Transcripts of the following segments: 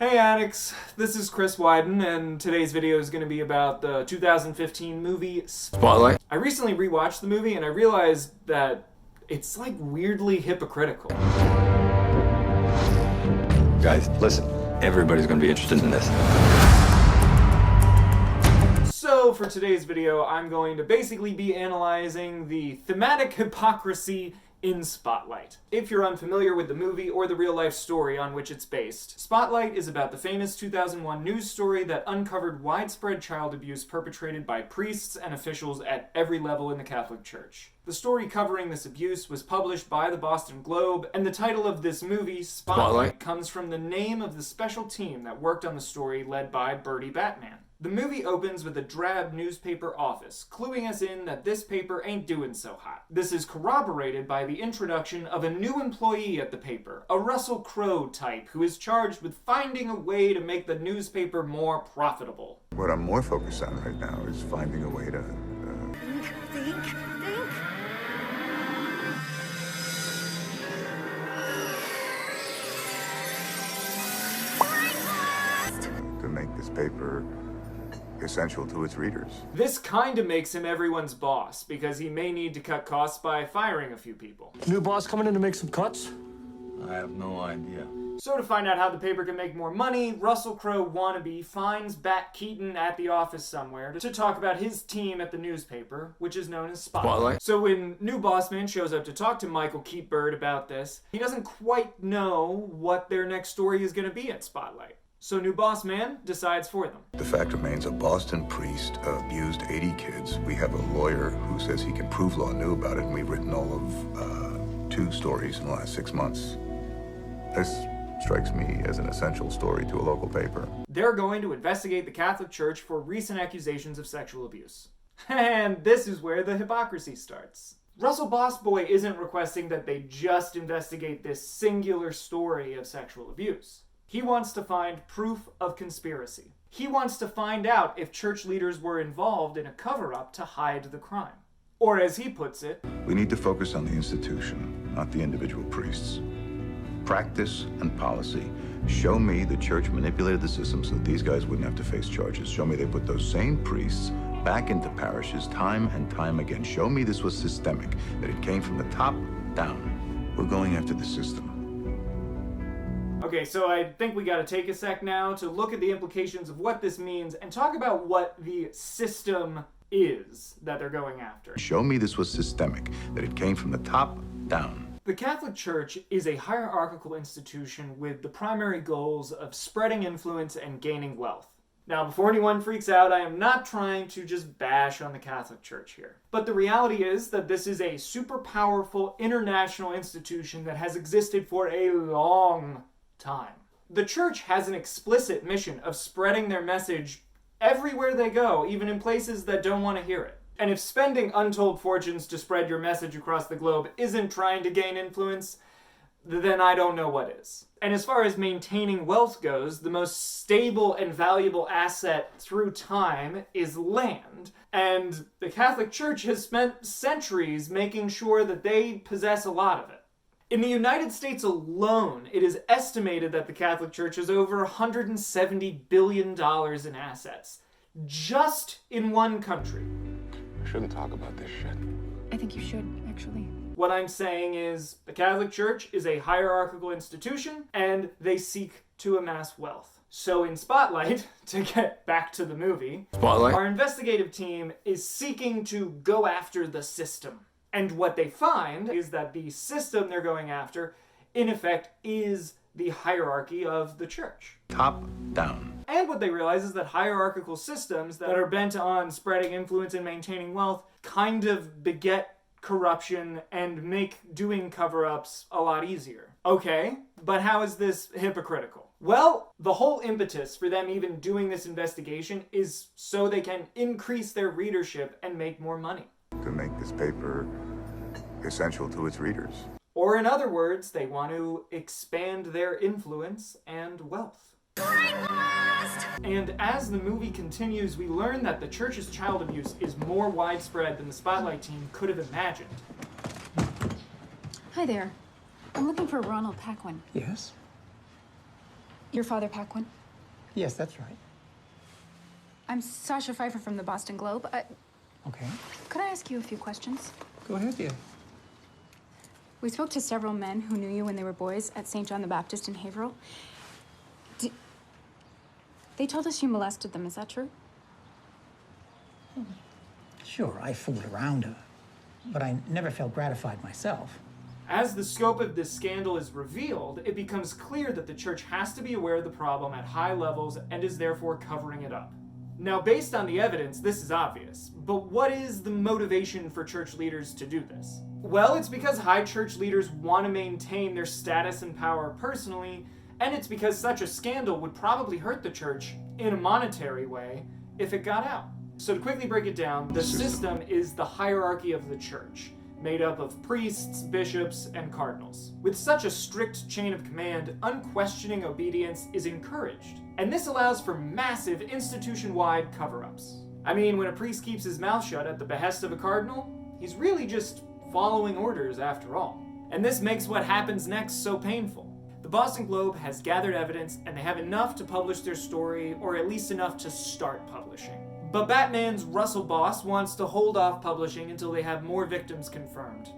Hey addicts, this is Chris Widin, and today's video is going to be about the 2015 movie Spotlight. I recently rewatched the movie and I realized that it's like weirdly hypocritical. Guys, listen, everybody's going to be interested in this. So for today's video, I'm going to basically be analyzing the thematic hypocrisy in Spotlight. If you're unfamiliar with the movie or the real-life story on which it's based, Spotlight is about the famous 2001 news story that uncovered widespread child abuse perpetrated by priests and officials at every level in the Catholic Church. The story covering this abuse was published by the Boston Globe, and the title of this movie, Spotlight, comes from the name of the special team that worked on the story led by Bertie Batman. The movie opens with a drab newspaper office, cluing us in that this paper ain't doing so hot. This is corroborated by the introduction of a new employee at the paper, a Russell Crowe type who is charged with finding a way to make the newspaper more profitable. What I'm more focused on right now is finding a way to... Think. to make this paper essential to its readers. This kinda makes him everyone's boss, because he may need to cut costs by firing a few people. New boss coming in to make some cuts? I have no idea. So to find out how the paper can make more money, Russell Crowe wannabe finds Bat Keaton at the office somewhere to talk about his team at the newspaper, which is known as Spotlight. So when new boss man shows up to talk to Michael Keatbird about this, he doesn't quite know what their next story is going to be at Spotlight. So new boss man decides for them. The fact remains a Boston priest abused 80 kids. We have a lawyer who says he can prove law knew about it, and we've written all of 2 stories in the last 6 months. This strikes me as an essential story to a local paper. They're going to investigate the Catholic Church for recent accusations of sexual abuse. And this is where the hypocrisy starts. Russell Bossboy isn't requesting that they just investigate this singular story of sexual abuse. He wants to find proof of conspiracy. He wants to find out if church leaders were involved in a cover-up to hide the crime. Or as he puts it, We need to focus on the institution, not the individual priests. Practice and policy. Show me the church manipulated the system so that these guys wouldn't have to face charges. Show me they put those same priests back into parishes time and time again. Show me this was systemic, that it came from the top down. We're going after the system. Okay, so I think we gotta take a sec now to look at the implications of what this means and talk about what the system is that they're going after. Show me this was systemic, that it came from the top down. The Catholic Church is a hierarchical institution with the primary goals of spreading influence and gaining wealth. Now, before anyone freaks out, I am not trying to just bash on the Catholic Church here. But the reality is that this is a super powerful international institution that has existed for a long time. The church has an explicit mission of spreading their message everywhere they go, even in places that don't want to hear it. And if spending untold fortunes to spread your message across the globe isn't trying to gain influence, then I don't know what is. And as far as maintaining wealth goes, the most stable and valuable asset through time is land. And the Catholic Church has spent centuries making sure that they possess a lot of it. In the United States alone, it is estimated that the Catholic Church has over $170 billion in assets. Just in one country. I shouldn't talk about this shit. I think you should, actually. What I'm saying is, the Catholic Church is a hierarchical institution, and they seek to amass wealth. So in Spotlight, to get back to the movie, our investigative team is seeking to go after the system. And what they find is that the system they're going after, in effect, is the hierarchy of the church. Top down. And what they realize is that hierarchical systems that are bent on spreading influence and maintaining wealth kind of beget corruption and make doing cover-ups a lot easier. Okay, but how is this hypocritical? Well, the whole impetus for them even doing this investigation is so they can increase their readership and make more money. To make this paper essential to its readers. Or in other words, they want to expand their influence and wealth. And as the movie continues, we learn that the church's child abuse is more widespread than the Spotlight team could have imagined. Hi there. I'm looking for Ronald Paquin. Yes? Your father, Paquin? Yes, that's right. I'm Sasha Pfeiffer from the Boston Globe. Okay. Could I ask you a few questions? Go ahead, dear. We spoke to several men who knew you when they were boys at St. John the Baptist in Haverhill. They told us you molested them. Is that true? Sure, I fooled around, but I never felt gratified myself. As the scope of this scandal is revealed, it becomes clear that the church has to be aware of the problem at high levels and is therefore covering it up. Now, based on the evidence, this is obvious, but what is the motivation for church leaders to do this? Well, it's because high church leaders want to maintain their status and power personally, and it's because such a scandal would probably hurt the church in a monetary way if it got out. So to quickly break it down, the system is the hierarchy of the church, made up of priests, bishops, and cardinals. With such a strict chain of command, unquestioning obedience is encouraged, and this allows for massive institution-wide cover-ups. I mean, when a priest keeps his mouth shut at the behest of a cardinal, he's really just following orders after all. And this makes what happens next so painful. The Boston Globe has gathered evidence, and they have enough to publish their story, or at least enough to start publishing. But Batman's Russell boss wants to hold off publishing until they have more victims confirmed,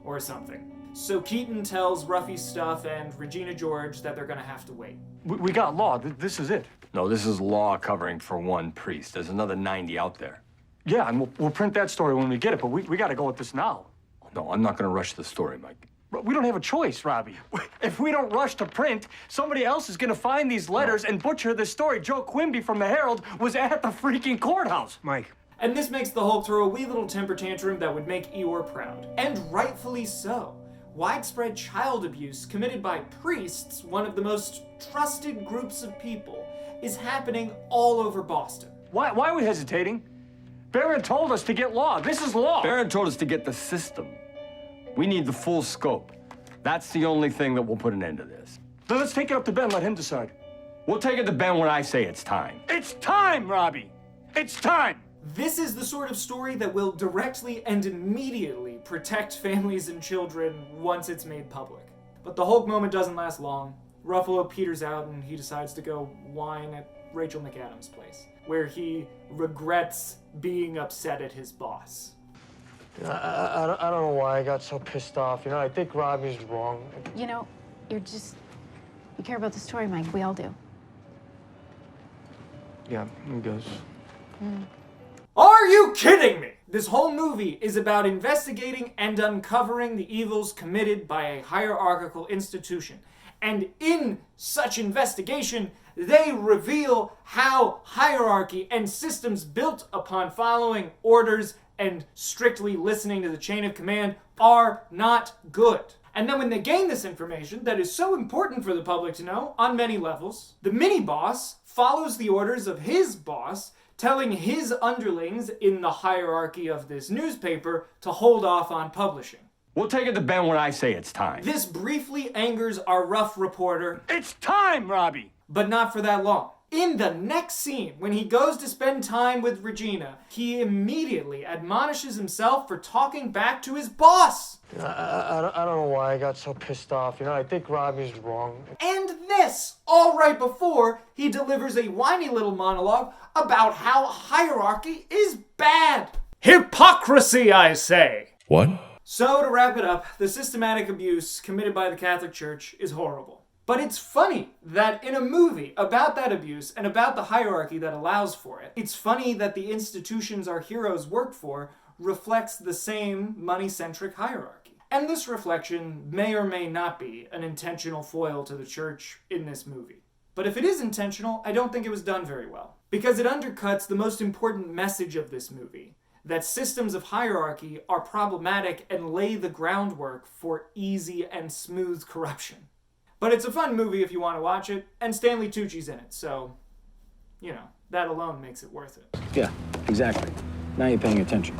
or something. So Keaton tells Ruffy Stuff and Regina George that they're gonna have to wait. We got law. This is it. No, this is law covering for one priest. There's another 90 out there. Yeah, and we'll print that story when we get it, but we got to go with this now. No, I'm not going to rush the story, Mike. But we don't have a choice, Robbie. If we don't rush to print, somebody else is going to find these letters and butcher this story. Joe Quimby from the Herald was at the freaking courthouse. Mike. And this makes the Hulk throw a wee little temper tantrum that would make Eeyore proud. And rightfully so. Widespread child abuse committed by priests, one of the most trusted groups of people, is happening all over Boston. Why are we hesitating? Barron told us to get law. This is law. Barron told us to get the system. We need the full scope. That's the only thing that will put an end to this. Then let's take it up to Ben, let him decide. We'll take it to Ben when I say it's time. It's time, Robbie. It's time. This is the sort of story that will directly and immediately protect families and children once it's made public. But the Hulk moment doesn't last long. Ruffalo peters out and he decides to go whine at Rachel McAdams' place, where he regrets being upset at his boss. I don't know why I got so pissed off. You know, I think Robbie's wrong. You know, you care about the story, Mike. We all do. Yeah, I guess. Are you kidding me? This whole movie is about investigating and uncovering the evils committed by a hierarchical institution. And in such investigation, they reveal how hierarchy and systems built upon following orders and strictly listening to the chain of command are not good. And then when they gain this information that is so important for the public to know on many levels, the mini-boss follows the orders of his boss, telling his underlings in the hierarchy of this newspaper to hold off on publishing. We'll take it to Ben when I say it's time. This briefly angers our rough reporter, It's time, Robbie. but not for that long. In the next scene, when he goes to spend time with Regina, he immediately admonishes himself for talking back to his boss. I don't know why I got so pissed off. You know, I think Robbie's wrong. And this, all right before he delivers a whiny little monologue about how hierarchy is bad. Hypocrisy, I say. What? So to wrap it up, the systematic abuse committed by the Catholic Church is horrible. But it's funny that in a movie about that abuse and about the hierarchy that allows for it, it's funny that the institutions our heroes work for reflects the same money-centric hierarchy. And this reflection may or may not be an intentional foil to the church in this movie. But if it is intentional, I don't think it was done very well. Because it undercuts the most important message of this movie, that systems of hierarchy are problematic and lay the groundwork for easy and smooth corruption. But it's a fun movie if you want to watch it, and Stanley Tucci's in it, so, you know, that alone makes it worth it. Yeah, exactly. Now you're paying attention.